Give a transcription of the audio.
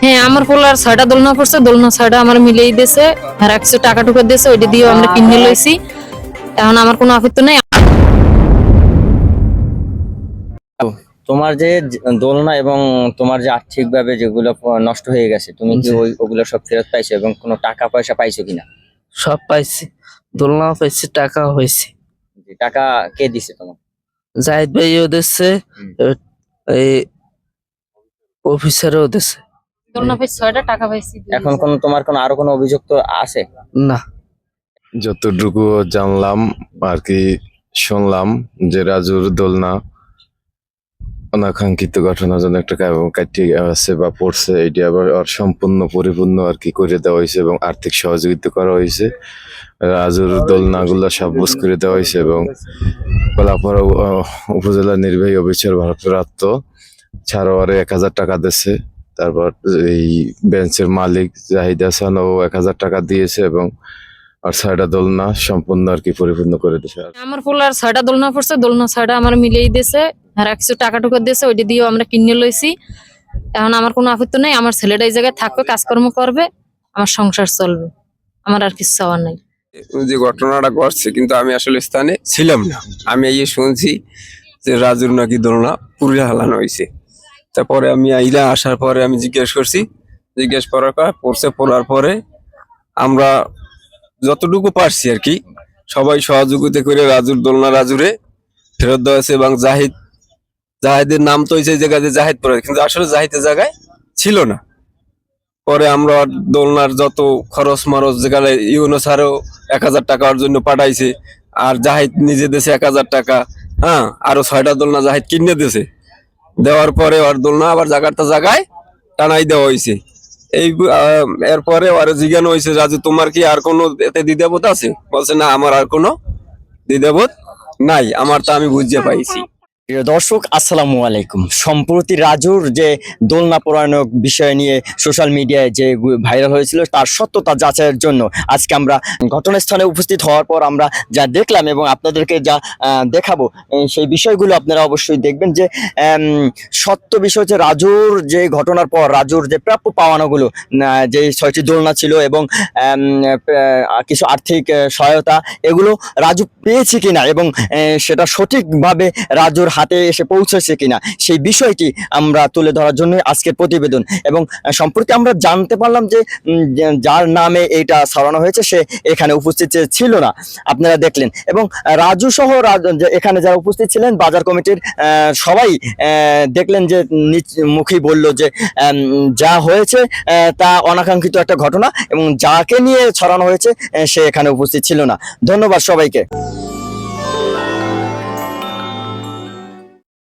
হ্যাঁ, আমার পোলার ৬টা দোলনা পড়ছে, দোলনা ৬টা আমার মিলেই দিয়েছে, আর ১০০ টাকা টুকা দিয়েছে, ওইটা দিয়েও আমরা কিনে লইছি। এখন আমার কোনো আপত্তি নাই। তোমার যে দোলনা এবং তোমার যে আর্থিক ভাবে যেগুলো নষ্ট হয়ে গেছে, তুমি কি ওগুলো সব ফেরত পাইছো এবং কোনো টাকা পয়সা পাইছো কিনা? সব পাইছি, দোলনা পাইছি, টাকা হয়েছে। যে টাকা কে দিছে তোমার? জাহিদ ভাইও দিচ্ছে, এই অফিসারও দিচ্ছে। দোলনা পাইছি ৬টা, টাকা পাইছি ২,০০০। এখন তোমার আরো কোনো অভিযোগ তো আছে? না, যতটুকু জানলাম আর কি, শুনলাম যে রাজুর দোলনা অনাকাঙ্ক্ষিত ঘটনার জন্য একটা কাটিয়ে আছে বা পড়ছে, এটি আবার সম্পূর্ণ পরিপূর্ণ আর কি করে দেওয়া হয়েছে এবং আর্থিক সহযোগিতা করা হয়েছে। রাজুর দোলনাগুলো সব বুঝ করে দেওয়া হয়েছে এবং কলাপাড়া উপজেলা নির্বাহী অফিসার ভারপ্রাপ্ত ছাড়োয়ারে ১,০০০ টাকা দিয়েছে। তারপর এই বেঞ্চের মালিক জাহিদ হাসান ও ১,০০০ টাকা দিয়েছে এবং আর ৬টা দোলনা সম্পূর্ণ আর কি পরিপূর্ণ করে দিয়েছে। আমার পোলার ৬টা দোলনা পড়ছে, দোলনা ৬টা আমার মিলেই দিয়েছে, আর ১০০ টাকা টুকা দিয়েছে, ওইটা দিয়েও আমরা কিনে লইছি। এখন আমার কোনো আপত্তি নাই। আমার ছেলেটা এই জায়গায় থাকবে, কাজকর্ম করবে, আমার সংসার চলবে, আমার আর কিছু চাওয়ার নাই। যে ঘটনাটা ঘটছে, কিন্তু আমি আসলে স্থানে ছিলাম না। আমি এই শুনছি যে রাজুর নাকি দোলনা পুড়িয়ে হালানো হয়েছে। তারপরে আমি আসার পরে আমি জিজ্ঞেস করার পর পড়ার পরে আমরা যতটুকু পারছি আর কি সবাই সহযোগিতা করে রাজুর দোলনা রাজুরে ফেরত দেওয়া হয়েছে। এবং জাহিদের নাম তো হয়েছে জায়গায় জাহিদ পড়ে, কিন্তু আসলে জাহিদের জায়গায় ছিল না। পরে আমরা দোলনার যত খরচ মরচ যেখানে ইউনুস আরো ১,০০০ টাকা ওর জন্য পাঠাইছে, আর জাহিদ নিজে দেশে ১,০০০ টাকা, হ্যাঁ, আরো ৬টা দোলনা জাহিদ কিনে দিয়েছে। দেওয়ার পরে ওর দোলনা আবার জায়গায় টানাই দেওয়া হয়েছে। এই এরপরে আর জিজ্ঞানো হয়েছে, রাজু তোমার কি আর কোনো এতে দ্বিধাবোধ আছে? বলছে না, আমার আর কোনো দ্বিধাবোধ নাই, আমার তো আমি বুঝতে পাইছি। প্রিয় দর্শক, আসসালামু আলাইকুম। সম্প্রতি রাজুর যে দোলনা পোড়ানো বিষয় নিয়ে সোশ্যাল মিডিয়ায় যে ভাইরাল হয়েছিল, তার সত্যতা যাচাইয়ের জন্য আজকে আমরা ঘটনাস্থলে উপস্থিত হওয়ার পর আমরা যা দেখলাম এবং আপনাদেরকে যা দেখাবো, সেই বিষয়গুলো আপনারা অবশ্যই দেখবেন। যে সত্য বিষয় হচ্ছে, রাজুর যে ঘটনার পর রাজুর যে প্রাপ্য পাওনাগুলো, যে ৬টি দোলনা ছিল এবং কিছু আর্থিক সহায়তা, এগুলো রাজু পেয়েছে কিনা এবং সেটা সঠিকভাবে রাজুর হাতে এসে পৌঁছেছে কিনা, সেই বিষয়টি আমরা তুলে ধরার জন্য আজকের প্রতিবেদন। এবং সম্পর্কে আমরা জানতে পারলাম যে যার নামে এটা ছড়ানো হয়েছে সে এখানে উপস্থিত ছিল না, আপনারা দেখলেন। এবং রাজু সহ এখানে যারা উপস্থিত ছিলেন বাজার কমিটির সবাই দেখলেন যে নিজ মুখেই বলল যে যা হয়েছে তা অনাকাঙ্ক্ষিত একটা ঘটনা এবং যাকে নিয়ে ছড়ানো হয়েছে সে এখানে উপস্থিত ছিল না। ধন্যবাদ সবাইকে।